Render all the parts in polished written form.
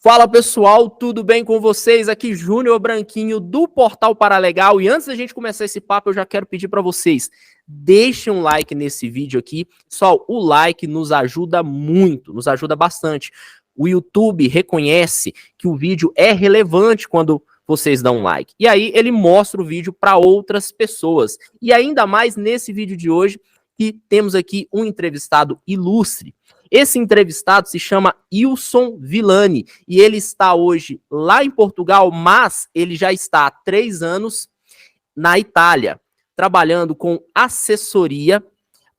Fala pessoal, tudo bem com vocês? Aqui Júnior Branquinho do Portal Paralegal. E antes da gente começar esse papo, eu já quero pedir para vocês, deixem um like nesse vídeo aqui. Só o like nos ajuda muito, nos ajuda bastante. O YouTube reconhece que o vídeo é relevante quando vocês dão um like. E aí ele mostra o vídeo para outras pessoas. E ainda mais nesse vídeo de hoje, que temos aqui um entrevistado ilustre. Esse entrevistado se chama Ilson Villani e ele está hoje lá em Portugal, mas ele já está há 3 anos na Itália, trabalhando com assessoria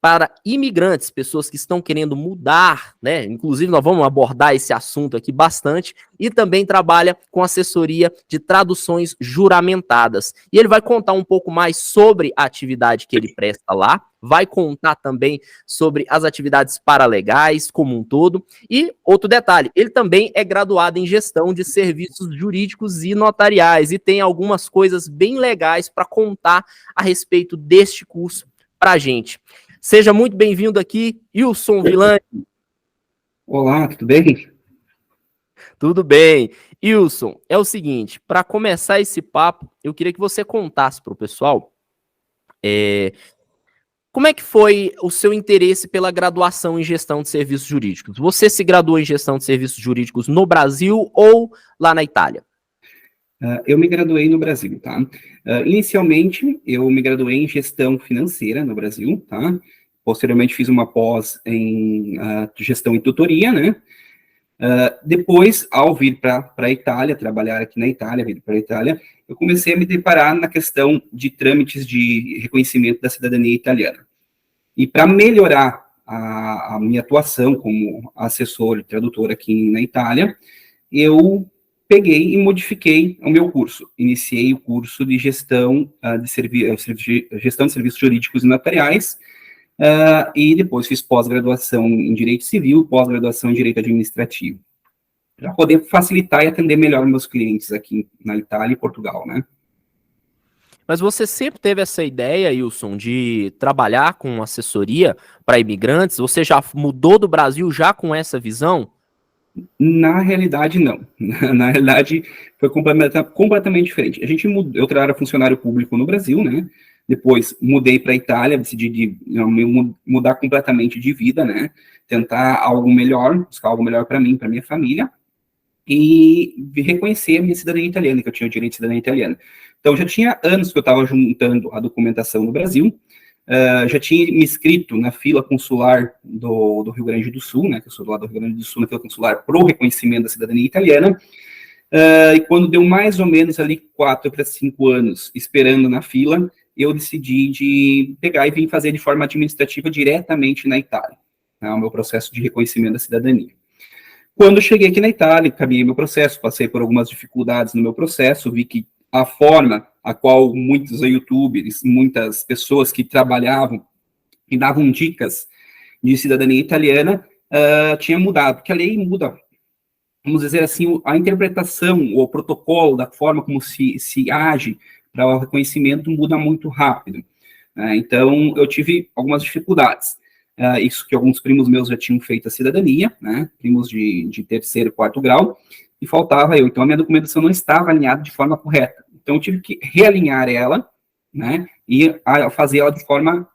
para imigrantes, pessoas que estão querendo mudar, né? Inclusive, nós vamos abordar esse assunto aqui bastante, e também trabalha com assessoria de traduções juramentadas. E ele vai contar um pouco mais sobre a atividade que ele presta lá, vai contar também sobre as atividades paralegais como um todo. E outro detalhe, ele também é graduado em gestão de serviços jurídicos e notariais, e tem algumas coisas bem legais para contar a respeito deste curso para a gente. Seja muito bem-vindo aqui, Ilson Villani. Olá, tudo bem? Tudo bem. Ilson, é o seguinte, para começar esse papo, eu queria que você contasse para o pessoal como é que foi o seu interesse pela graduação em gestão de serviços jurídicos? Você se graduou em gestão de serviços jurídicos no Brasil ou lá na Itália? Eu me graduei no Brasil, tá? Inicialmente, eu me graduei em gestão financeira no Brasil, tá? Posteriormente, fiz uma pós em gestão e tutoria, né? Depois, ao vir para a Itália, trabalhar aqui na Itália, vir para a Itália, eu comecei a me deparar na questão de trâmites de reconhecimento da cidadania italiana. E para melhorar a minha atuação como assessor e tradutor aqui na Itália, eu peguei e modifiquei o meu curso. Iniciei o curso de gestão gestão de serviços jurídicos e notariais, e depois fiz pós-graduação em Direito Civil, pós-graduação em Direito Administrativo, para poder facilitar e atender melhor meus clientes aqui na Itália e Portugal, né? Mas você sempre teve essa ideia, Wilson, de trabalhar com assessoria para imigrantes? Você já mudou do Brasil já com essa visão? Na realidade, não. Na realidade, foi completamente diferente. Eu era funcionário público no Brasil, né? Depois mudei para a Itália, decidi mudar completamente de vida, né? Tentar algo melhor, buscar algo melhor para mim, para minha família, e reconhecer a minha cidadania italiana, que eu tinha o direito de cidadania italiana. Então, já tinha anos que eu estava juntando a documentação no Brasil, já tinha me inscrito na fila consular do Rio Grande do Sul, né, que eu sou do lado do Rio Grande do Sul, na fila consular para o reconhecimento da cidadania italiana, e quando deu mais ou menos ali 4 para 5 anos esperando na fila, eu decidi de pegar e vir fazer de forma administrativa diretamente na Itália, né, o meu processo de reconhecimento da cidadania. Quando eu cheguei aqui na Itália, caminhei meu processo, passei por algumas dificuldades no meu processo, vi que a forma a qual muitos youtubers, muitas pessoas que trabalhavam e davam dicas de cidadania italiana tinha mudado, porque a lei muda, vamos dizer assim, a interpretação, o protocolo da forma como se age para o reconhecimento muda muito rápido. Então, eu tive algumas dificuldades. Isso que alguns primos meus já tinham feito a cidadania, né, primos de terceiro e quarto grau, e faltava eu. Então, a minha documentação não estava alinhada de forma correta. Então, eu tive que realinhar ela, né, e fazer ela de forma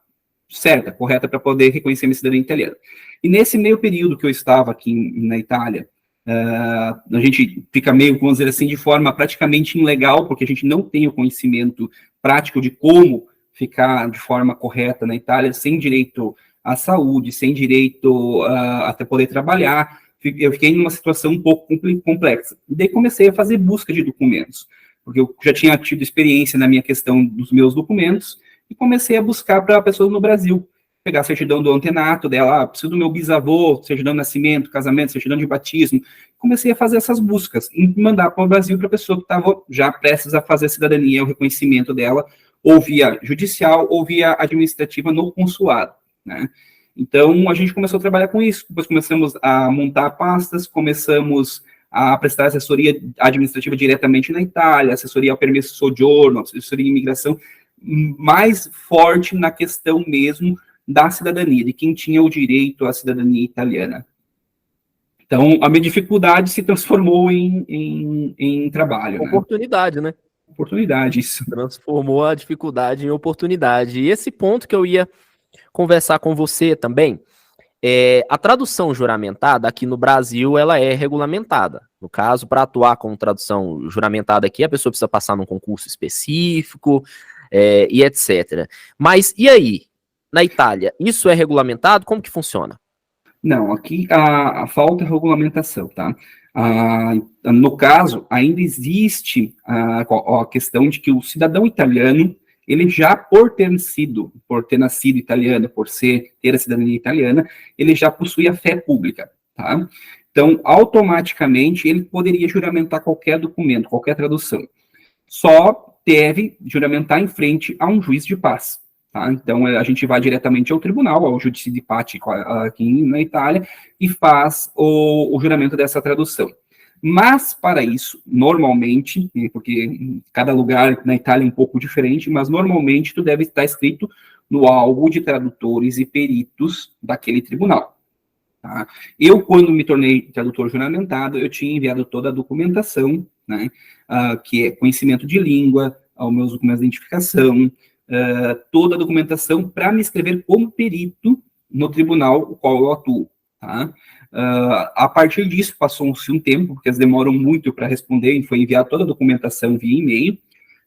certa, correta, para poder reconhecer minha cidadania italiana. E nesse meio período que eu estava aqui na Itália, a gente fica meio, vamos dizer assim, de forma praticamente ilegal, porque a gente não tem o conhecimento prático de como ficar de forma correta na Itália, sem direito à saúde, sem direito até poder trabalhar. Eu fiquei numa situação um pouco complexa. E daí comecei a fazer busca de documentos, porque eu já tinha tido experiência na minha questão dos meus documentos, e comecei a buscar para pessoas no Brasil, pegar a certidão do antenato dela, preciso do meu bisavô, certidão de nascimento, casamento, certidão de batismo. Comecei a fazer essas buscas e mandar para o Brasil para a pessoa que estava já prestes a fazer a cidadania, o reconhecimento dela, ou via judicial, ou via administrativa no consulado, né? Então, a gente começou a trabalhar com isso. Depois começamos a montar pastas, começamos a prestar assessoria administrativa diretamente na Itália, assessoria ao permesso soggiorno, assessoria de imigração, mais forte na questão mesmo da cidadania, de quem tinha o direito à cidadania italiana. Então, a minha dificuldade se transformou em trabalho, né? Oportunidade, né? Oportunidade, isso. Transformou a dificuldade em oportunidade. E esse ponto que eu ia conversar com você também, a tradução juramentada aqui no Brasil, ela é regulamentada. No caso, para atuar com tradução juramentada aqui, a pessoa precisa passar num concurso específico, e etc. Mas, e aí? Na Itália, isso é regulamentado? Como que funciona? Não, aqui a falta é regulamentação, tá? No caso, ainda existe a questão de que o cidadão italiano, ele já por ter nascido italiano, ter a cidadania italiana, ele já possui a fé pública, tá? Então, automaticamente, ele poderia juramentar qualquer documento, qualquer tradução. Só deve juramentar em frente a um juiz de paz. Tá? Então, a gente vai diretamente ao tribunal, ao Giudice di Pace aqui na Itália, e faz o juramento dessa tradução. Mas, para isso, normalmente, porque cada lugar na Itália é um pouco diferente, mas normalmente tu deve estar escrito no álbum de tradutores e peritos daquele tribunal. Tá? Eu, quando me tornei tradutor juramentado, eu tinha enviado toda a documentação, né, que é conhecimento de língua, aos meus documentos de identificação, toda a documentação para me inscrever como perito no tribunal o qual eu atuo. Tá? A partir disso, passou-se um tempo, porque eles demoram muito para responder, e foi enviar toda a documentação via e-mail,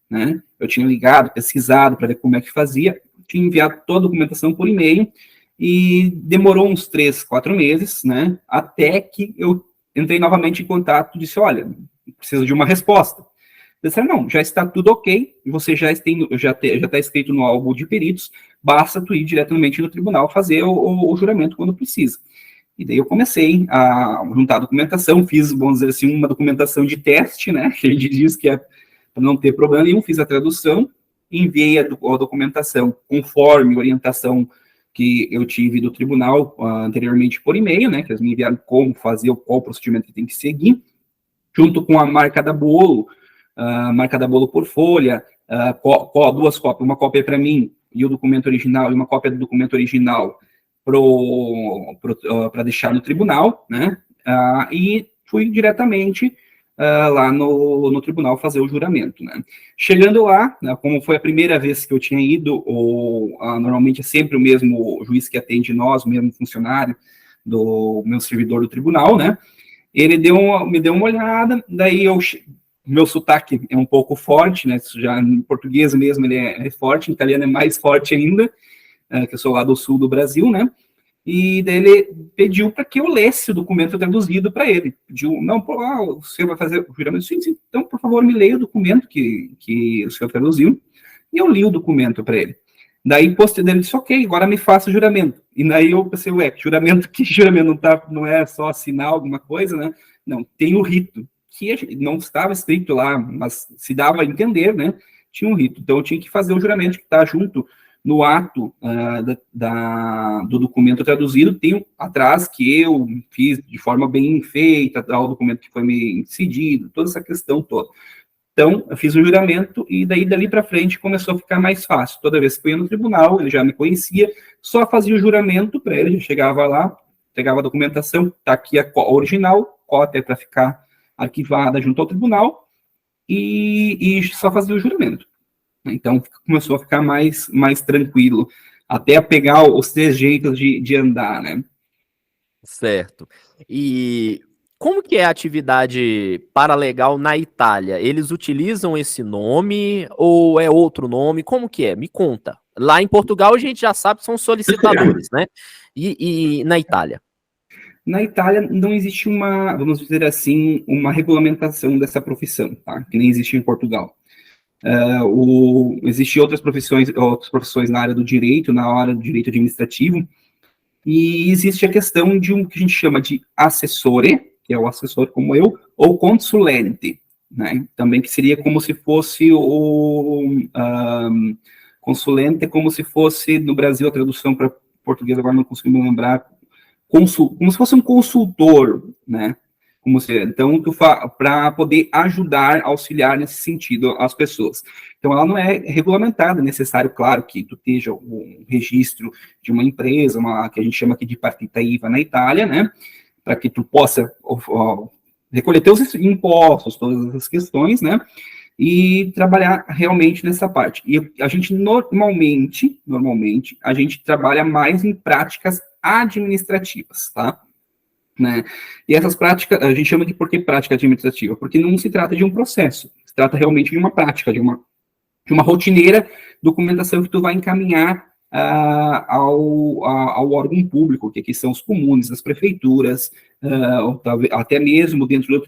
né? Eu tinha ligado, pesquisado para ver como é que fazia, tinha enviado toda a documentação por e-mail, e demorou uns 3, 4 meses, né? Até que eu entrei novamente em contato e disse, olha, preciso de uma resposta. Eles disseram, não, já está tudo ok, você já está escrito no álbum de peritos, basta tu ir diretamente no tribunal fazer o juramento quando precisa. E daí eu comecei a juntar a documentação, fiz, vamos dizer assim, uma documentação de teste, né, que a gente diz que é para não ter problema nenhum, fiz a tradução, enviei a documentação conforme a orientação que eu tive do tribunal anteriormente por e-mail, né, que eles me enviaram como fazer, qual procedimento que tem que seguir, junto com a marca da bolo por folha, duas cópias, uma cópia para mim e o documento original, e uma cópia do documento original para deixar no tribunal, né? E fui diretamente lá no tribunal fazer o juramento, né? Chegando lá, né, como foi a primeira vez que eu tinha ido, normalmente é sempre o mesmo juiz que atende nós, o mesmo funcionário do meu servidor do tribunal, né? Ele me deu uma olhada, daí meu sotaque é um pouco forte, né? Já em português mesmo ele é forte, em italiano é mais forte ainda, que eu sou lá do sul do Brasil, né? E daí ele pediu para que eu lesse o documento traduzido para ele. Pediu, não, o senhor vai fazer o juramento? Sim, sim, então, por favor, me leia o documento que o senhor traduziu. E eu li o documento para ele. Daí, postei dele, disse, ok, agora me faça o juramento. E daí eu pensei, juramento, que juramento não é só assinar alguma coisa, né? Não, tem o rito, que não estava escrito lá, mas se dava a entender, né? Tinha um rito. Então, eu tinha que fazer o juramento que está junto no ato do documento traduzido, tem atrás que eu fiz de forma bem feita, o documento que foi me cedido, toda essa questão toda. Então, eu fiz o juramento e daí, dali para frente, começou a ficar mais fácil. Toda vez que eu ia no tribunal, ele já me conhecia, só fazia o juramento para ele, já chegava lá, pegava a documentação, está aqui a original, cópia para ficar arquivada junto ao tribunal, e só fazia o juramento. Então, começou a ficar mais tranquilo, até a pegar os trejeitos de andar, né? Certo. E como que é a atividade paralegal na Itália? Eles utilizam esse nome ou é outro nome? Como que é? Me conta. Lá em Portugal a gente já sabe que são solicitadores, né? E na Itália? Na Itália não existe vamos dizer assim, uma regulamentação dessa profissão, tá? Que nem existe em Portugal. Existem outras profissões na área do direito, na área do direito administrativo, e existe a questão de um que a gente chama de assessore, que é o assessor como eu, ou consulente, né? Também que seria como se fosse consulente, como se fosse no Brasil a tradução para português, agora não consigo me lembrar, como se fosse um consultor, né? Então, para poder ajudar, auxiliar nesse sentido as pessoas. Então, ela não é regulamentada, é necessário, claro, que tu esteja um registro de uma empresa, que a gente chama aqui de partita IVA na Itália, né? para que tu possa recolher teus impostos, todas essas questões, né? E trabalhar realmente nessa parte. E a gente normalmente, a gente trabalha mais em práticas administrativas, tá? Né? E essas práticas, a gente chama de por que prática administrativa? Porque não se trata de um processo, se trata realmente de uma prática, de uma rotineira documentação que tu vai encaminhar ao órgão público, que aqui são os comunes, as prefeituras, até mesmo dentro do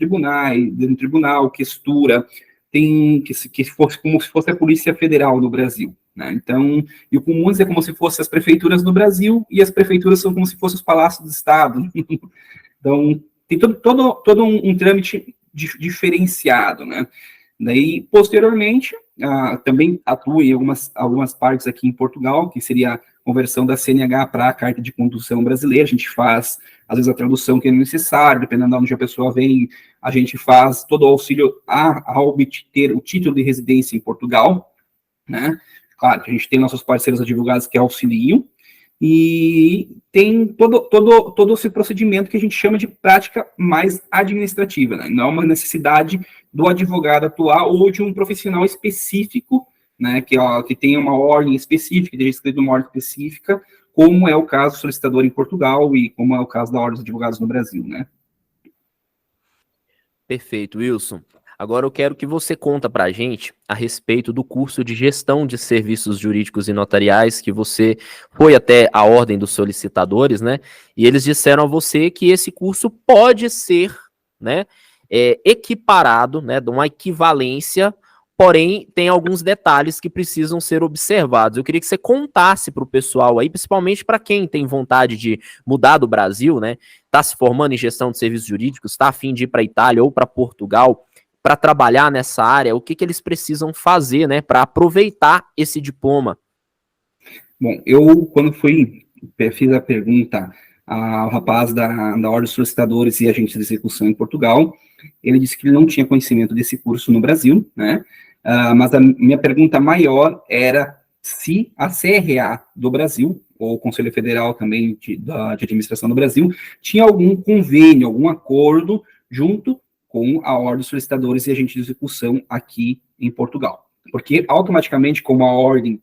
tribunal, questura, que fosse como se fosse a Polícia Federal no Brasil. Né? Então, e o comuns é como se fossem as prefeituras no Brasil, e as prefeituras são como se fossem os palácios do Estado. Então, tem todo um trâmite diferenciado, né? Daí, posteriormente, também atuo em algumas partes aqui em Portugal, que seria a conversão da CNH para a Carta de Condução Brasileira. A gente faz, às vezes, a tradução que é necessária, dependendo de onde a pessoa vem, a gente faz todo o auxílio a obter o título de residência em Portugal, né? Claro que a gente tem nossos parceiros advogados que auxiliam, e tem todo esse procedimento que a gente chama de prática mais administrativa, né? Não é uma necessidade do advogado atuar ou de um profissional específico, né, que tenha uma ordem específica, que esteja escrito uma ordem específica, como é o caso do solicitador em Portugal e como é o caso da Ordem dos Advogados no Brasil, né? Perfeito, Wilson. Agora eu quero que você conta para a gente a respeito do curso de gestão de serviços jurídicos e notariais, que você foi até a Ordem dos Solicitadores, né? E eles disseram a você que esse curso pode ser, né, equiparado, né, de uma equivalência, porém tem alguns detalhes que precisam ser observados. Eu queria que você contasse para o pessoal aí, principalmente para quem tem vontade de mudar do Brasil, né? Está se formando em gestão de serviços jurídicos, está a fim de ir para a Itália ou para Portugal, para trabalhar nessa área, o que eles precisam fazer, né, para aproveitar esse diploma? Bom, eu, quando fiz a pergunta ao rapaz da Ordem dos Solicitadores e Agentes de Execução em Portugal, ele disse que ele não tinha conhecimento desse curso no Brasil, né, mas a minha pergunta maior era se a CRA do Brasil, ou o Conselho Federal também de Administração do Brasil, tinha algum convênio, algum acordo junto com a Ordem dos Solicitadores e Agentes de Execução aqui em Portugal. Porque, automaticamente, como a Ordem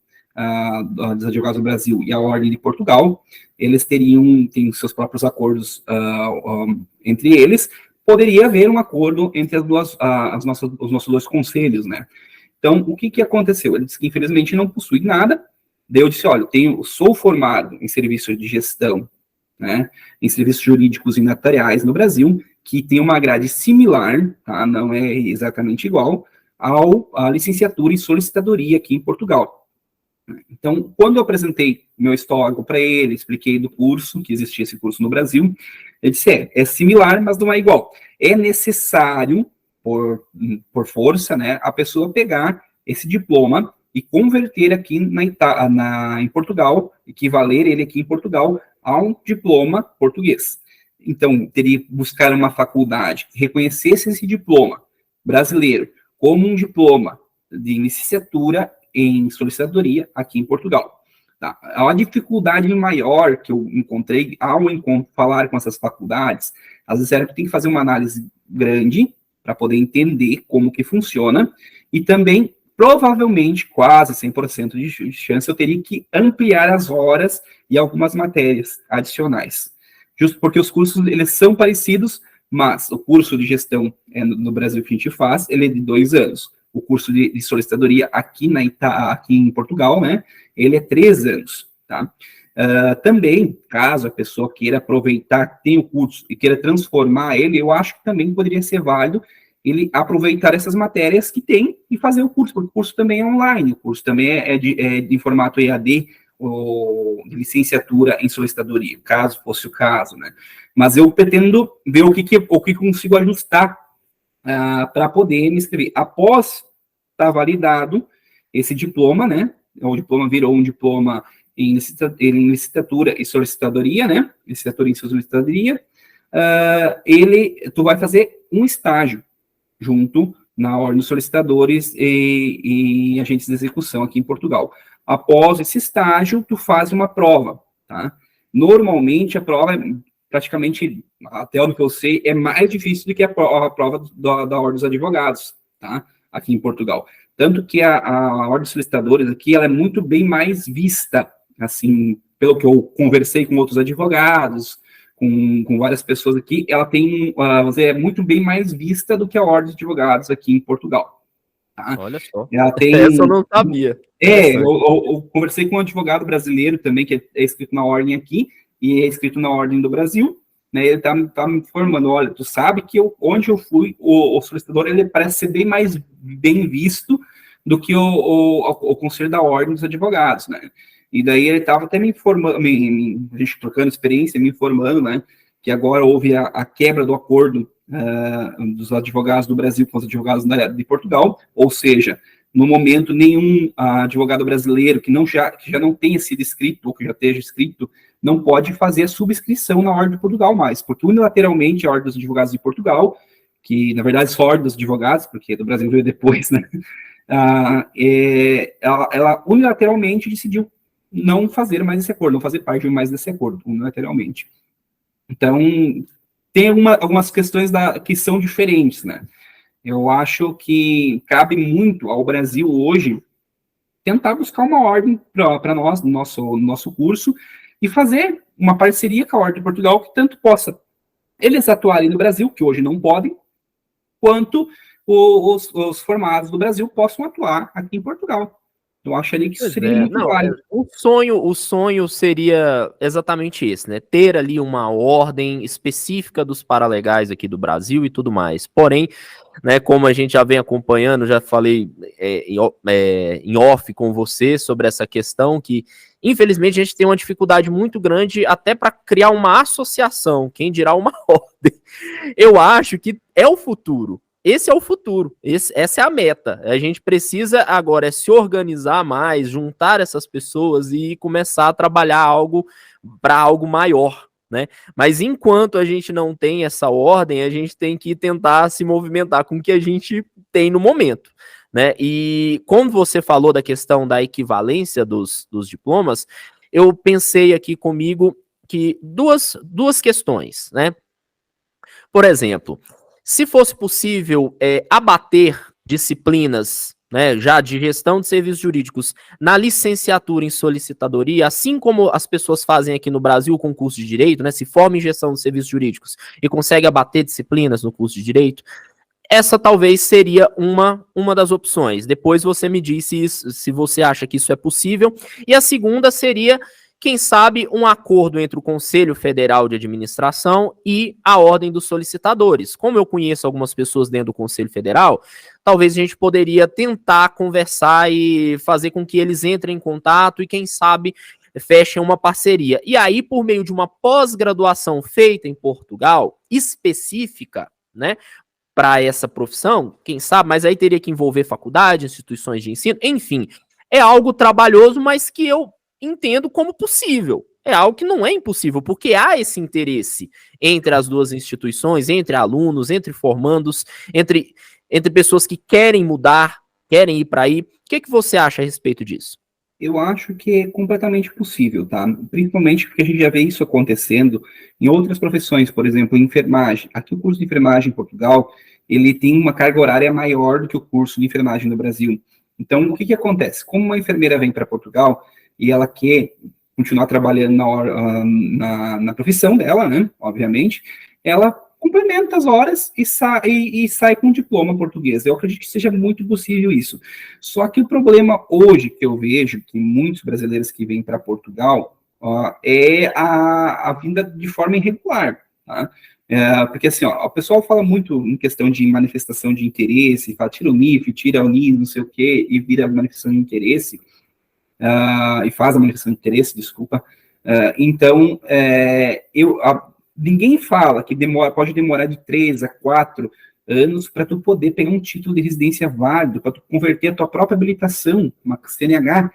dos Advogados do Brasil e a Ordem de Portugal, eles têm seus próprios acordos entre eles, poderia haver um acordo entre os nossos dois conselhos, né? Então, o que aconteceu? Ele disse que, infelizmente, não possui nada. Daí eu disse, olha, sou formado em serviços de gestão, né, em serviços jurídicos e notariais no Brasil, que tem uma grade similar, tá, não é exatamente igual, à licenciatura em solicitadoria aqui em Portugal. Então, quando eu apresentei meu histórico para ele, expliquei do curso, que existia esse curso no Brasil, ele disse, é similar, mas não é igual. É necessário, por força, né, a pessoa pegar esse diploma e converter aqui em Portugal, equivaler ele aqui em Portugal a um diploma português. Então, teria que buscar uma faculdade que reconhecesse esse diploma brasileiro como um diploma de licenciatura em solicitadoria aqui em Portugal. Tá? A dificuldade maior que eu encontrei ao falar com essas faculdades, às vezes era que tem que fazer uma análise grande para poder entender como que funciona, e também, provavelmente, quase 100% de chance, eu teria que ampliar as horas e algumas matérias adicionais. Justo porque os cursos, eles são parecidos, mas o curso de gestão no Brasil que a gente faz, ele é de 2 anos. O curso de solicitadoria aqui em Portugal, né, ele é 3 anos, tá? Também, caso a pessoa queira aproveitar, tem o curso e queira transformar ele, eu acho que também poderia ser válido ele aproveitar essas matérias que tem e fazer o curso, porque o curso também é online, o curso também é de formato EAD, ou de licenciatura em solicitadoria, caso fosse o caso, né? Mas eu pretendo ver o que consigo ajustar para poder me inscrever. Após estar validado esse diploma, né? O diploma virou um diploma em licitatura e solicitadoria, né? Licenciatura em solicitadoria. Tu vai fazer um estágio junto na Ordem dos Solicitadores e Agentes de Execução aqui em Portugal. Após esse estágio, tu faz uma prova, tá? Normalmente, a prova praticamente, até onde eu sei, é mais difícil do que a prova da Ordem dos Advogados, tá? Aqui em Portugal. Tanto que a Ordem dos Solicitadores aqui, ela é muito bem mais vista, assim, pelo que eu conversei com outros advogados, com várias pessoas aqui, ela tem, vamos dizer, é muito bem mais vista do que a Ordem dos Advogados aqui em Portugal. Tá? Olha só. Ela tem... Essa eu não sabia. Eu conversei com um advogado brasileiro também, que é inscrito na Ordem aqui, e é inscrito na Ordem do Brasil, né? Ele tá me informando, olha, tu sabe que onde eu fui, o solicitador, ele parece ser bem mais bem visto do que o Conselho da Ordem dos Advogados, né? E daí ele estava até me informando, a gente trocando experiência, me informando, né, que agora houve a quebra do acordo dos advogados do Brasil com os advogados de Portugal, ou seja, no momento nenhum advogado brasileiro que já não tenha sido inscrito ou que já esteja inscrito não pode fazer a subscrição na Ordem de Portugal mais, porque unilateralmente a Ordem dos Advogados de Portugal, que na verdade só a Ordem dos Advogados, porque do Brasil veio depois, né, ela unilateralmente decidiu não fazer mais esse acordo, não fazer parte mais desse acordo, unilateralmente. Então, tem algumas questões que são diferentes, né? Eu acho que cabe muito ao Brasil hoje tentar buscar uma ordem para nós, no nosso curso, e fazer uma parceria com a Ordem de Portugal que tanto possa eles atuarem no Brasil, que hoje não podem, quanto os formados do Brasil possam atuar aqui em Portugal. Eu acharia que isso seria muito válido. O sonho seria exatamente esse, né? Ter ali uma ordem específica dos paralegais aqui do Brasil e tudo mais. Porém, né, como a gente já vem acompanhando, já falei em off com você sobre essa questão que, infelizmente, a gente tem uma dificuldade muito grande até para criar uma associação, quem dirá uma ordem. Eu acho que é o futuro. Esse é o futuro, essa é a meta. A gente precisa agora se organizar mais, juntar essas pessoas e começar a trabalhar para algo maior, né? Mas enquanto a gente não tem essa ordem, a gente tem que tentar se movimentar com o que a gente tem no momento, né? E como você falou da questão da equivalência dos diplomas, eu pensei aqui comigo que duas questões, né? Por exemplo, se fosse possível abater disciplinas, né, já de gestão de serviços jurídicos na licenciatura em solicitadoria, assim como as pessoas fazem aqui no Brasil com o curso de direito, né, se forma em gestão de serviços jurídicos e consegue abater disciplinas no curso de direito, essa talvez seria uma das opções. Depois você me diz se você acha que isso é possível. E a segunda seria, quem sabe, um acordo entre o Conselho Federal de Administração e a Ordem dos Solicitadores. Como eu conheço algumas pessoas dentro do Conselho Federal, talvez a gente poderia tentar conversar e fazer com que eles entrem em contato e, quem sabe, fechem uma parceria. E aí, por meio de uma pós-graduação feita em Portugal, específica, né, para essa profissão, quem sabe, mas aí teria que envolver faculdade, instituições de ensino, enfim, é algo trabalhoso, mas que eu entendo como possível. É algo que não é impossível, porque há esse interesse entre as duas instituições, entre alunos, entre formandos, entre pessoas que querem mudar, querem ir para aí. O que você acha a respeito disso? Eu acho que é completamente possível, tá? Principalmente porque a gente já vê isso acontecendo em outras profissões, por exemplo, em enfermagem. Aqui o curso de enfermagem em Portugal, ele tem uma carga horária maior do que o curso de enfermagem no Brasil. Então, o que acontece? Como uma enfermeira vem para Portugal e ela quer continuar trabalhando na profissão dela, né, obviamente, ela complementa as horas e sai com um diploma português. Eu acredito que seja muito possível isso. Só que o problema hoje que eu vejo, que muitos brasileiros que vêm para Portugal, é a vinda de forma irregular, tá? Porque assim, o pessoal fala muito em questão de manifestação de interesse, fala, tira o NIF, tira o NIS, não sei o quê, e vira manifestação de interesse, e faz a manifestação de interesse, desculpa. Então, ninguém fala que pode demorar de 3 a 4 anos para tu poder pegar um título de residência válido, para tu converter a tua própria habilitação, uma CNH,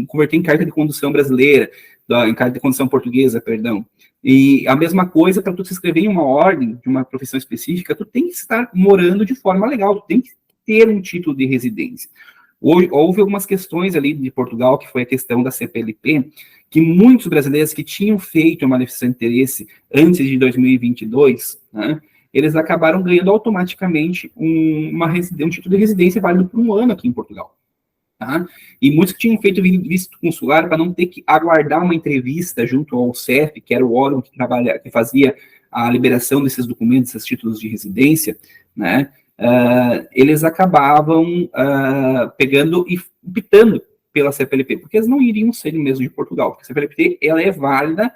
converter em carta de condução brasileira, em carta de condução portuguesa, perdão. E a mesma coisa para tu se inscrever em uma ordem de uma profissão específica, tu tem que estar morando de forma legal, tu tem que ter um título de residência. Houve algumas questões ali de Portugal, que foi a questão da CPLP, que muitos brasileiros que tinham feito uma manifestação de interesse antes de 2022, né, eles acabaram ganhando automaticamente um título de residência válido por um ano aqui em Portugal. Tá? E muitos que tinham feito visto consular para não ter que aguardar uma entrevista junto ao CEF, que era o órgão que fazia a liberação desses documentos, esses títulos de residência, né? Eles acabavam pegando e optando pela CPLP, porque eles não iriam ser mesmo de Portugal, porque a CPLP ela é válida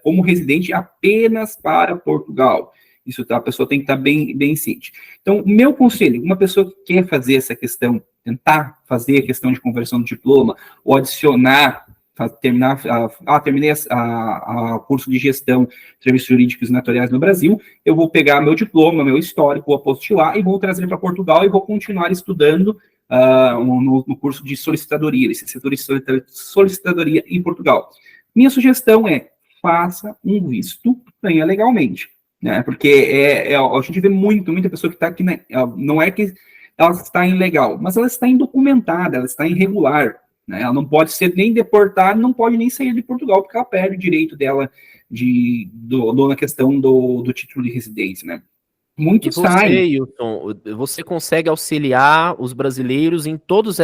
como residente apenas para Portugal. Isso, tá? A pessoa tem que estar bem ciente. Então, meu conselho, uma pessoa que quer fazer essa questão, tentar fazer a questão de conversão do diploma, ou adicionar, terminei o curso de gestão de serviços jurídicos e notariais no Brasil, eu vou pegar meu diploma, meu histórico, vou apostilar e vou trazer para Portugal e vou continuar estudando no curso de solicitadoria, licenciatura de solicitadoria em Portugal. Minha sugestão é, faça um visto, ganha legalmente. Né, porque a gente vê muita pessoa que está aqui, né, não é que ela está ilegal, mas ela está indocumentada, ela está irregular, né, ela não pode ser nem deportada, não pode nem sair de Portugal, porque ela perde o direito dela na questão do título de residência, né. Muitos saem. Hilton, você consegue auxiliar os brasileiros em todas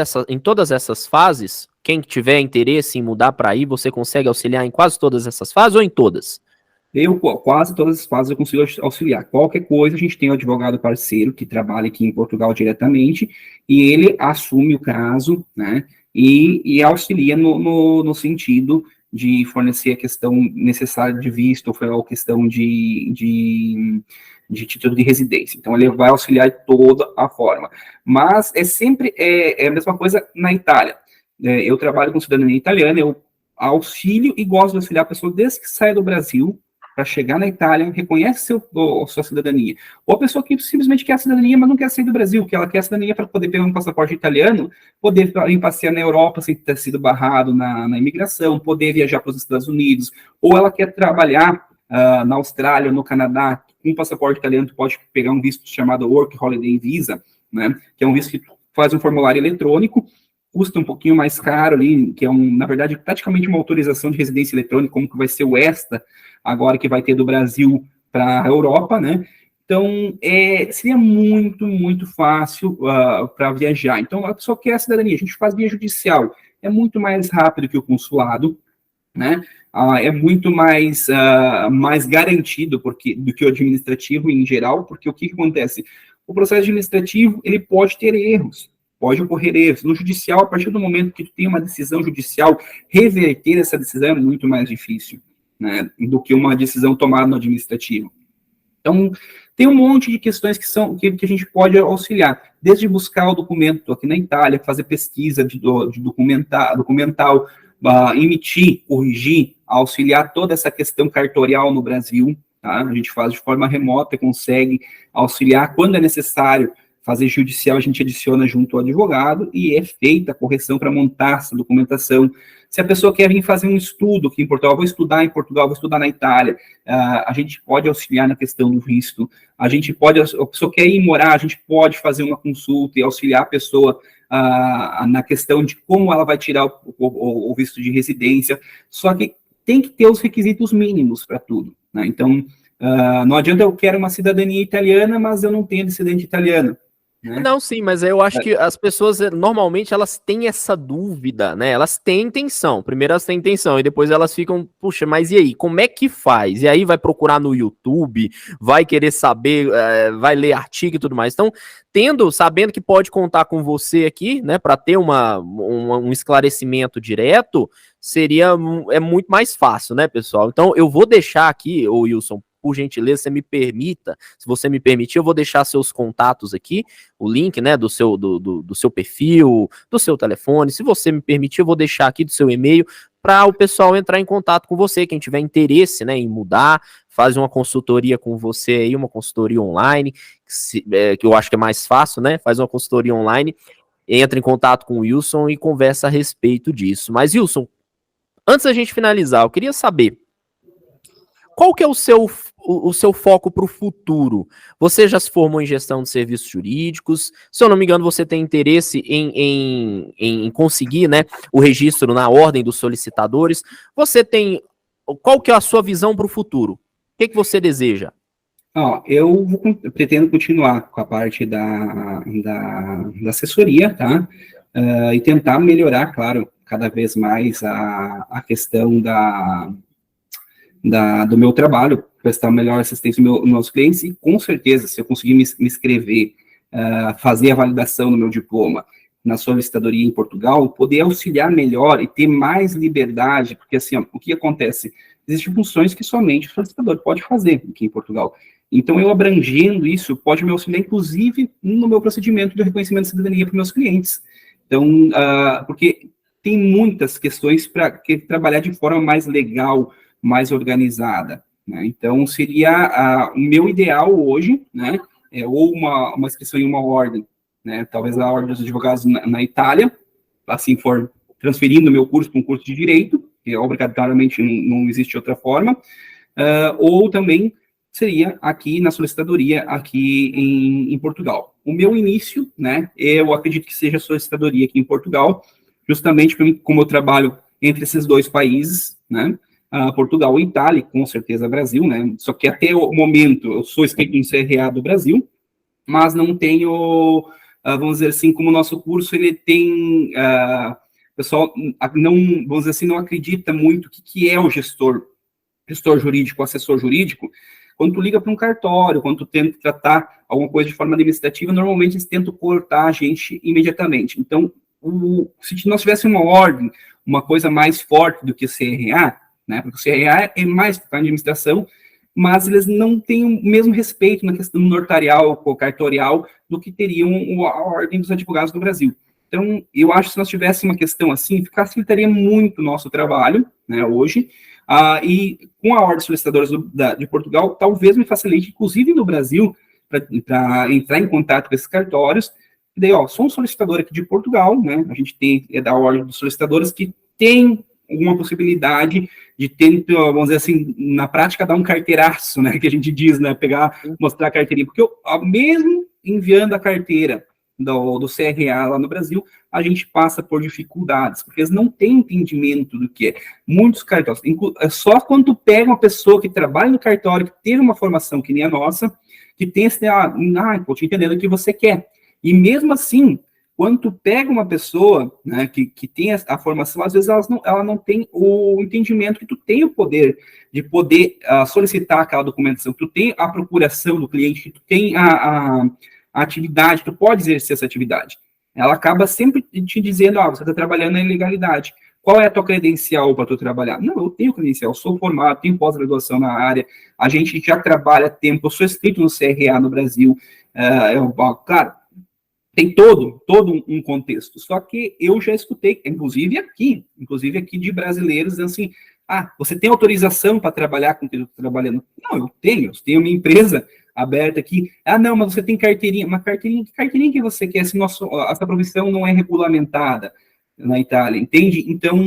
essas fases? Quem tiver interesse em mudar para aí, você consegue auxiliar em quase todas essas fases ou em todas? Quase todas as fases eu consigo auxiliar. Qualquer coisa, a gente tem um advogado parceiro que trabalha aqui em Portugal diretamente, e ele assume o caso, né, e auxilia no sentido de fornecer a questão necessária de visto, ou a questão de título de residência. Então, ele vai auxiliar de toda a forma. Mas é sempre a mesma coisa na Itália. Eu trabalho com cidadania italiana, eu auxilio e gosto de auxiliar a pessoa desde que sai do Brasil, para chegar na Itália, reconhece sua cidadania. Ou a pessoa que simplesmente quer a cidadania, mas não quer sair do Brasil, que ela quer a cidadania para poder pegar um passaporte italiano, poder ir passear na Europa sem ter sido barrado na imigração, poder viajar para os Estados Unidos, ou ela quer trabalhar na Austrália, no Canadá, com um passaporte italiano, tu pode pegar um visto chamado Work Holiday Visa, né, que é um visto que faz um formulário eletrônico, custa um pouquinho mais caro ali, que é, na verdade, praticamente uma autorização de residência eletrônica, como que vai ser o ESTA, agora que vai ter do Brasil para a Europa, né? Então, seria muito fácil para viajar. Então, a pessoa quer a cidadania, a gente faz via judicial, é muito mais rápido que o consulado, né? É muito mais garantido do que o administrativo em geral, porque o que acontece? O processo administrativo, ele pode ter erros, pode ocorrer erros. No judicial, a partir do momento que tu tem uma decisão judicial, reverter essa decisão é muito mais difícil, né, do que uma decisão tomada no administrativo. Então, tem um monte de questões que a gente pode auxiliar, desde buscar o documento aqui na Itália, fazer pesquisa de documental, emitir, corrigir, auxiliar toda essa questão cartorial no Brasil, tá? A gente faz de forma remota, consegue auxiliar quando é necessário fazer judicial, a gente adiciona junto ao advogado e é feita a correção para montar essa documentação. Se a pessoa quer vir fazer um estudo aqui em Portugal, vou estudar em Portugal, vou estudar na Itália, a gente pode auxiliar na questão do visto, a pessoa quer ir morar, a gente pode fazer uma consulta e auxiliar a pessoa na questão de como ela vai tirar o visto de residência, só que tem que ter os requisitos mínimos para tudo, né? Então, não adianta eu quero uma cidadania italiana, mas eu não tenho descendente italiano. Né? Não, sim, mas eu acho que as pessoas, normalmente, elas têm essa dúvida, né? Elas têm intenção, primeiro elas têm intenção, e depois elas ficam, puxa, mas e aí, como é que faz? E aí vai procurar no YouTube, vai querer saber, vai ler artigo e tudo mais. Então, sabendo que pode contar com você aqui, né, para ter um esclarecimento direto, é muito mais fácil, né, pessoal? Então, eu vou deixar aqui, ô Wilson, por gentileza, se você me permitir, eu vou deixar seus contatos aqui, o link, né, do seu perfil, do seu telefone. Se você me permitir, eu vou deixar aqui do seu e-mail para o pessoal entrar em contato com você, quem tiver interesse, né, em mudar, faz uma consultoria com você aí, uma consultoria online, que eu acho que é mais fácil, né, faz uma consultoria online, entra em contato com o Wilson e conversa a respeito disso. Mas, Wilson, antes da gente finalizar, eu queria saber, qual que é o seu foco para o futuro? Você já se formou em gestão de serviços jurídicos, se eu não me engano, você tem interesse em conseguir, né, o registro na ordem dos solicitadores. Você tem, qual que é a sua visão para o futuro? O que você deseja? Pretendo continuar com a parte da assessoria, tá? E tentar melhorar, claro, cada vez mais a questão do meu trabalho, prestar melhor assistência aos meus clientes, e com certeza, se eu conseguir me inscrever, fazer a validação do meu diploma na solicitadoria em Portugal, poder auxiliar melhor e ter mais liberdade, porque assim, o que acontece? Existem funções que somente o solicitador pode fazer aqui em Portugal. Então, eu abrangendo isso, pode me auxiliar, inclusive, no meu procedimento de reconhecimento de cidadania para meus clientes. Então, porque tem muitas questões para trabalhar de forma mais legal, mais organizada, né? Então, seria o meu ideal hoje, né, ou uma inscrição em uma ordem, né, talvez a ordem dos advogados na Itália, assim for transferindo o meu curso para um curso de direito, que obrigatoriamente não existe outra forma, ou também seria aqui na solicitadoria, aqui em Portugal. O meu início, né, eu acredito que seja a solicitadoria aqui em Portugal, justamente como eu trabalho entre esses dois países, né, Portugal e Itália, com certeza Brasil, né, só que até o momento eu sou inscrito no CRA do Brasil, mas não tenho, vamos dizer assim, como o nosso curso, ele tem, o pessoal não, vamos dizer assim, não acredita muito o que é o gestor jurídico, assessor jurídico. Quando tu liga para um cartório, quando tu tenta tratar alguma coisa de forma administrativa, normalmente eles tentam cortar a gente imediatamente. Então, se nós tivéssemos uma ordem, uma coisa mais forte do que o CRA, né, porque o CRA é mais para a administração, mas eles não têm o mesmo respeito na questão notarial ou cartorial do que teriam a ordem dos advogados do Brasil. Então, eu acho que se nós tivéssemos uma questão assim, facilitaria muito o nosso trabalho, né, hoje, e com a ordem de solicitadores de Portugal, talvez me facilite, inclusive no Brasil, para entrar em contato com esses cartórios. E daí, sou um solicitador aqui de Portugal, né? A gente é da ordem dos solicitadores que tem alguma possibilidade de ter, vamos dizer assim, na prática, dar um carteiraço, né? Que a gente diz, né? Mostrar a carteirinha. Porque mesmo enviando a carteira do CRA lá no Brasil, a gente passa por dificuldades, porque eles não têm entendimento do que é. Muitos cartórios, só quando pega uma pessoa que trabalha no cartório, que teve uma formação que nem a nossa, que tem esse, estou te entendendo o que você quer. E mesmo assim, quando tu pega uma pessoa, né, que tem a formação, às vezes ela não tem o entendimento que tu tem o poder de poder solicitar aquela documentação, que tu tem a procuração do cliente, que tu tem a atividade, tu pode exercer essa atividade. Ela acaba sempre te dizendo, você está trabalhando na ilegalidade. Qual é a tua credencial para tu trabalhar? Não, eu tenho credencial, sou formado, tenho pós-graduação na área, a gente já trabalha há tempo, eu sou inscrito no CRA no Brasil, claro, tem todo um contexto. Só que eu já escutei, inclusive aqui de brasileiros, dizendo assim, você tem autorização para trabalhar com o que eu estou trabalhando? Não, eu tenho minha empresa aberta aqui. Não, mas você tem carteirinha. Uma carteirinha que você quer, se essa profissão não é regulamentada na Itália, entende? Então,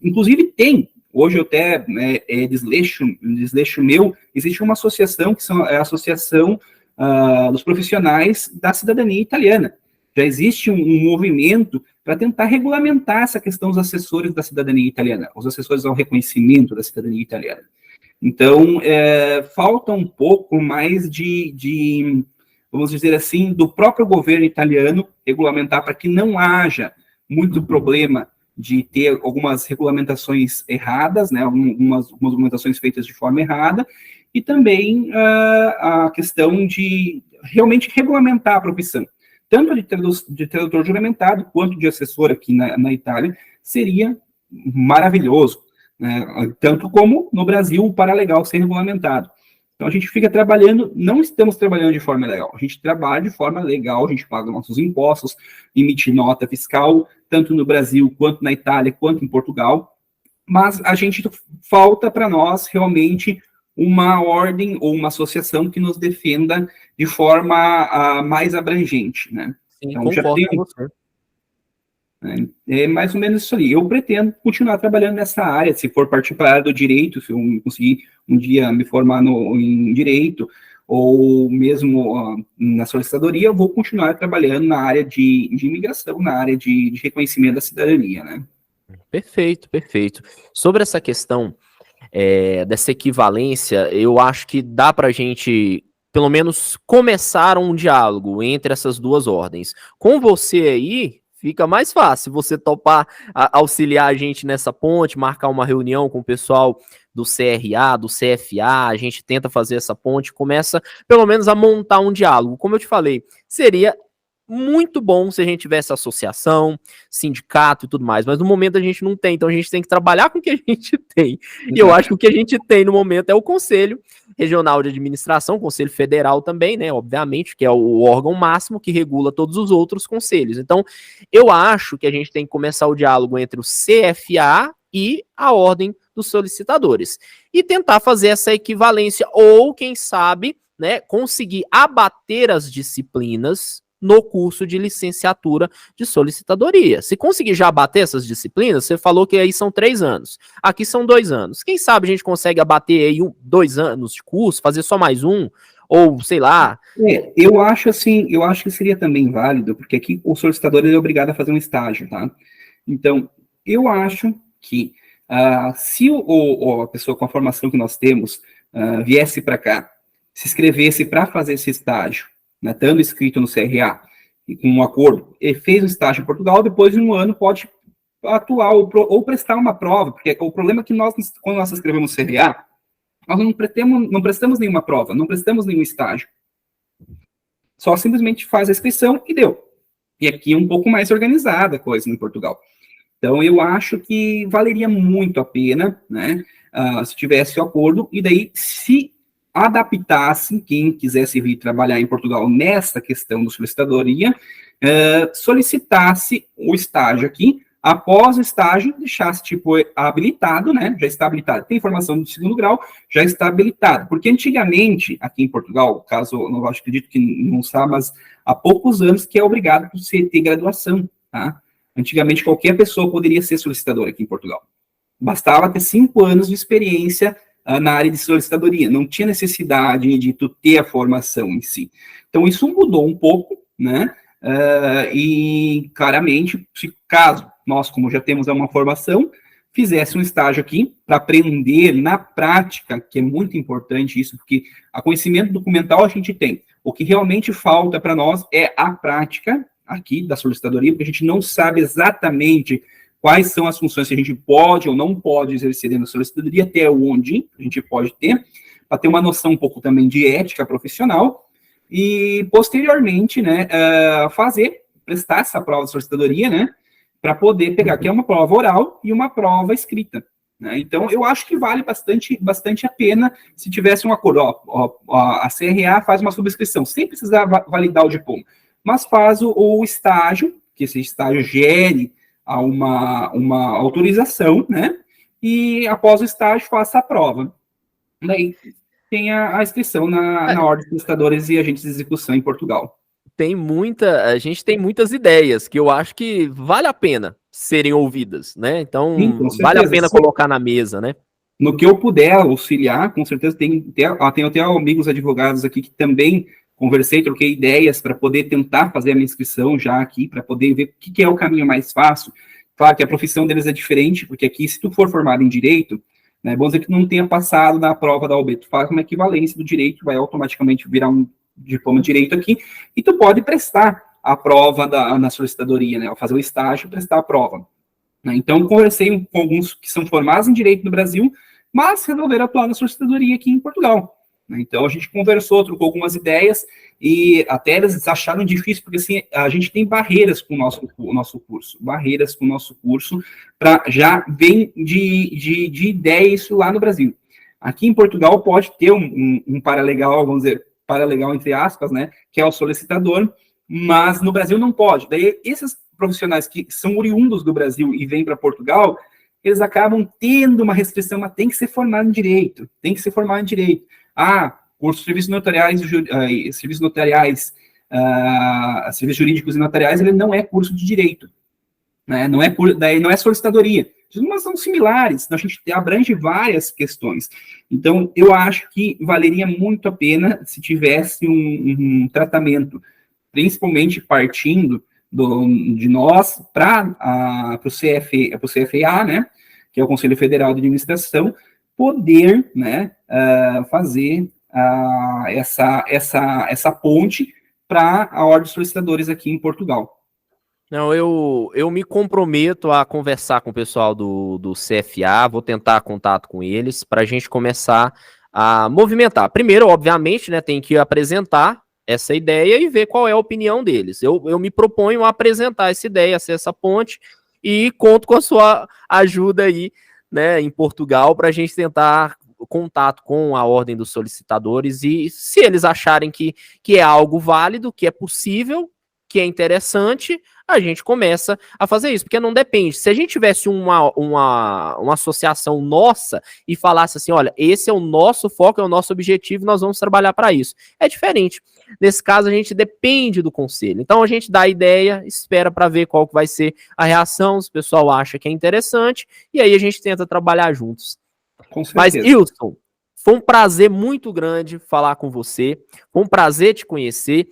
inclusive tem. Hoje eu até desleixo meu, existe uma associação, que é a Associação dos Profissionais da Cidadania Italiana. Já existe um movimento para tentar regulamentar essa questão dos assessores da cidadania italiana, os assessores ao reconhecimento da cidadania italiana. Então, falta um pouco mais de, vamos dizer assim, do próprio governo italiano regulamentar para que não haja muito problema de ter algumas regulamentações erradas, né, algumas regulamentações feitas de forma errada, e também a questão de realmente regulamentar a profissão. Tanto de tradutor juramentado, quanto de assessor aqui na Itália, seria maravilhoso, né? Tanto como no Brasil o paralegal ser regulamentado. Então a gente fica trabalhando, não estamos trabalhando de forma legal, a gente trabalha de forma legal, a gente paga nossos impostos, emite nota fiscal, tanto no Brasil, quanto na Itália, quanto em Portugal, mas a gente falta para nós realmente uma ordem ou uma associação que nos defenda de forma mais abrangente, né? Sim, então, concordo com você. né? É mais ou menos isso ali. Eu pretendo continuar trabalhando nessa área, se for partir para a área do direito, se eu conseguir um dia me formar em direito, ou mesmo na solicitadoria, eu vou continuar trabalhando na área de imigração, na área de reconhecimento da cidadania, né? Perfeito, perfeito. Sobre essa questão dessa equivalência, eu acho que dá para a gente, pelo menos, começar um diálogo entre essas duas ordens. Com você aí, fica mais fácil você topar auxiliar a gente nessa ponte, marcar uma reunião com o pessoal do CRA, do CFA, a gente tenta fazer essa ponte, começa pelo menos a montar um diálogo. Como eu te falei, seria muito bom se a gente tivesse associação, sindicato e tudo mais, mas no momento a gente não tem, então a gente tem que trabalhar com o que a gente tem. E eu acho que o que a gente tem no momento é o Conselho Regional de Administração, Conselho Federal também, né, obviamente, que é o órgão máximo que regula todos os outros conselhos. Então, eu acho que a gente tem que começar o diálogo entre o CFA e a Ordem dos Solicitadores e tentar fazer essa equivalência, ou quem sabe, né, conseguir abater as disciplinas no curso de licenciatura de solicitadoria. Se conseguir já abater essas disciplinas, você falou que aí são 3 anos, aqui são 2 anos. Quem sabe a gente consegue abater aí 2 anos de curso, fazer só mais um, ou sei lá. Eu acho assim, eu acho que seria também válido, porque aqui o solicitador ele é obrigado a fazer um estágio, tá? Então, eu acho que se a pessoa com a formação que nós temos viesse para cá, se inscrevesse para fazer esse estágio, né, estando inscrito no CRA, e com um acordo, ele fez um estágio em Portugal, depois de um ano pode atuar ou prestar uma prova, porque o problema é que nós, quando nós inscrevemos no CRA, nós não prestamos nenhuma prova, não prestamos nenhum estágio. Só simplesmente faz a inscrição e deu. E aqui é um pouco mais organizada a coisa em Portugal. Então, eu acho que valeria muito a pena, né, se tivesse o acordo, e daí, se adaptasse, quem quisesse vir trabalhar em Portugal nessa questão da solicitadoria, solicitasse o estágio aqui, após o estágio, deixasse, tipo, habilitado, né, já está habilitado, tem formação de 2º grau, já está habilitado, porque antigamente, aqui em Portugal, caso, não acredito que não sabe, mas há poucos anos que é obrigado por você ter graduação, tá? Antigamente, qualquer pessoa poderia ser solicitador aqui em Portugal. Bastava ter 5 anos de experiência na área de solicitadoria. Não tinha necessidade de tu ter a formação em si. Então, isso mudou um pouco, né? E, claramente, se caso nós, como já temos uma formação, fizesse um estágio aqui para aprender na prática, que é muito importante isso, porque a conhecimento documental a gente tem. O que realmente falta para nós é a prática aqui da solicitadoria, porque a gente não sabe exatamente quais são as funções que a gente pode ou não pode exercer dentro da solicitadoria, até onde a gente pode ter, para ter uma noção um pouco também de ética profissional, e posteriormente, né, prestar essa prova de solicitadoria, né, para poder pegar, que é uma prova oral e uma prova escrita, né? Então, eu acho que vale bastante a pena se tivesse um acordo. A CRA faz uma subscrição, sem precisar validar o diploma, mas faz o estágio, que esse estágio gere uma autorização, né? E após o estágio, faça a prova. Daí tem a inscrição na Ordem de Solicitadores e Agentes de Execução em Portugal. A gente tem muitas ideias que eu acho que vale a pena serem ouvidas, né? Então, sim, vale a pena colocar na mesa, né? No que eu puder auxiliar, com certeza, tenho até amigos advogados aqui que também conversei, troquei ideias para poder tentar fazer a minha inscrição já aqui, para poder ver o que é o caminho mais fácil. Claro que a profissão deles é diferente, porque aqui, se tu for formado em direito, né, vamos dizer que não tenha passado na prova da OAB, tu faz uma equivalência do direito, vai automaticamente virar um diploma de direito aqui, e tu pode prestar a prova na solicitadoria, né, fazer o estágio e prestar a prova. Né? Então, conversei com alguns que são formados em direito no Brasil, mas resolveram atuar na solicitadoria aqui em Portugal. Então, a gente conversou, trocou algumas ideias, e até eles acharam difícil, porque assim, a gente tem barreiras com o nosso curso, já vem de ideia isso lá no Brasil. Aqui em Portugal pode ter um paralegal, vamos dizer, paralegal entre aspas, né, que é o solicitador, mas no Brasil não pode. Daí, esses profissionais que são oriundos do Brasil e vêm para Portugal, eles acabam tendo uma restrição, mas tem que ser formado em direito, curso de serviços notariais, serviços jurídicos e notariais, ele não é curso de direito. né? Daí não é solicitadoria. Mas são similares, então a gente abrange várias questões. Então, eu acho que valeria muito a pena se tivesse um tratamento, principalmente partindo de nós para o CFA, né, que é o Conselho Federal de Administração, poder, né, fazer essa ponte para a Ordem dos Solicitadores aqui em Portugal. Não, eu me comprometo a conversar com o pessoal do CFA, vou tentar contato com eles para a gente começar a movimentar. Primeiro, obviamente, né, tem que apresentar essa ideia e ver qual é a opinião deles. Eu me proponho a apresentar essa ideia, ser essa ponte, e conto com a sua ajuda aí, né, em Portugal, para a gente tentar contato com a Ordem dos Solicitadores, e se eles acharem que é algo válido, que é possível, que é interessante, a gente começa a fazer isso, porque não depende. Se a gente tivesse uma associação nossa e falasse assim, olha, esse é o nosso foco, é o nosso objetivo, nós vamos trabalhar para isso. É diferente. Nesse caso, a gente depende do conselho. Então, a gente dá a ideia, espera para ver qual que vai ser a reação, se o pessoal acha que é interessante, e aí a gente tenta trabalhar juntos. Com certeza. Mas, Wilson, foi um prazer muito grande falar com você, foi um prazer te conhecer.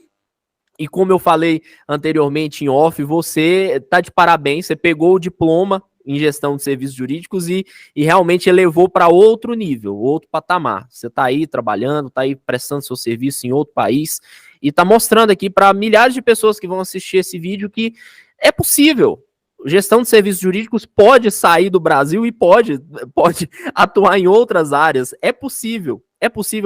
E como eu falei anteriormente em off, você está de parabéns, você pegou o diploma em gestão de serviços jurídicos e realmente elevou para outro nível, outro patamar. Você está aí trabalhando, está aí prestando seu serviço em outro país e está mostrando aqui para milhares de pessoas que vão assistir esse vídeo que é possível. Gestão de serviços jurídicos pode sair do Brasil e pode atuar em outras áreas. É possível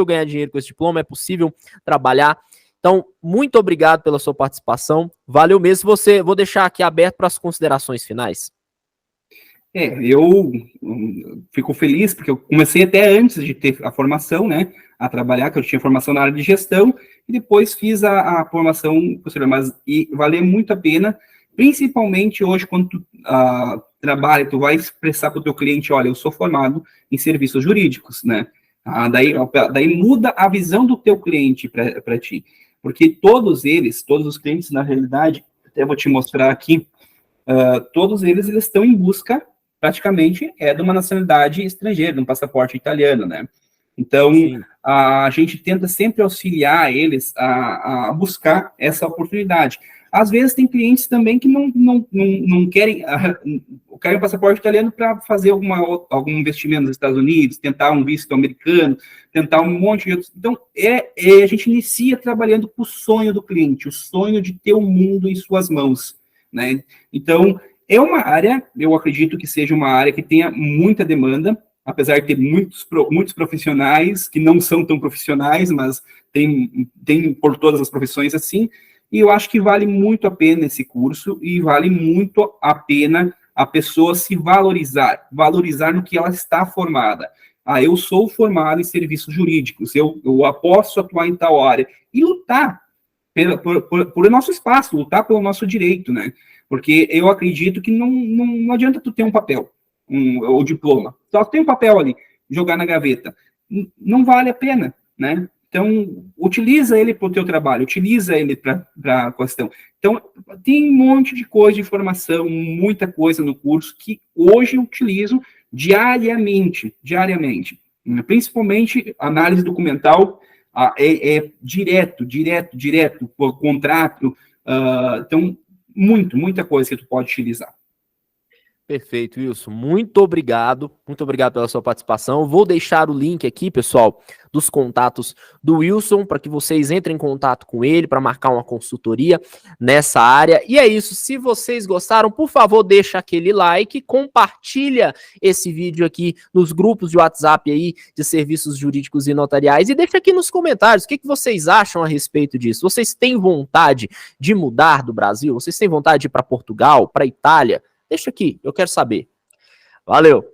ganhar dinheiro com esse diploma, é possível trabalhar. Então, muito obrigado pela sua participação. Valeu mesmo. Vou deixar aqui aberto para as considerações finais. Eu fico feliz, porque eu comecei até antes de ter a formação, né, a trabalhar, que eu tinha formação na área de gestão, e depois fiz a formação posterior, mas valeu muito a pena, principalmente hoje, quando tu trabalha, tu vai expressar para o teu cliente, olha, eu sou formado em serviços jurídicos, né, daí muda a visão do teu cliente para ti. Porque todos os clientes, na realidade, até vou te mostrar aqui, todos eles estão em busca, praticamente, de uma nacionalidade estrangeira, de um passaporte italiano, né? Então, a gente tenta sempre auxiliar eles a buscar essa oportunidade. Às vezes, tem clientes também que não querem um passaporte italiano para fazer algum investimento nos Estados Unidos, tentar um visto americano, tentar um monte de outros. Então, a gente inicia trabalhando com o sonho do cliente, o sonho de ter o mundo em suas mãos, né? Então, é uma área, eu acredito que seja uma área que tenha muita demanda, apesar de ter muitos profissionais que não são tão profissionais, mas tem por todas as profissões assim, e eu acho que vale muito a pena esse curso, e vale muito a pena a pessoa se valorizar no que ela está formada. Eu sou formado em serviços jurídicos, eu posso atuar em tal área, e lutar por nosso espaço, lutar pelo nosso direito, né? Porque eu acredito que não adianta tu ter um papel, ou diploma, só tem um papel ali, jogar na gaveta, não vale a pena, né? Então, utiliza ele para o teu trabalho, utiliza ele para a questão. Então, tem um monte de coisa de informação, muita coisa no curso que hoje eu utilizo diariamente, principalmente análise documental, direto, por contrato, então, muita coisa que tu pode utilizar. Perfeito, Wilson. Muito obrigado pela sua participação. Vou deixar o link aqui, pessoal, dos contatos do Wilson, para que vocês entrem em contato com ele, para marcar uma consultoria nessa área. E é isso, se vocês gostaram, por favor, deixa aquele like, compartilha esse vídeo aqui nos grupos de WhatsApp aí, de serviços jurídicos e notariais, e deixa aqui nos comentários o que vocês acham a respeito disso. Vocês têm vontade de mudar do Brasil? Vocês têm vontade de ir para Portugal, para Itália? Deixa aqui, eu quero saber. Valeu!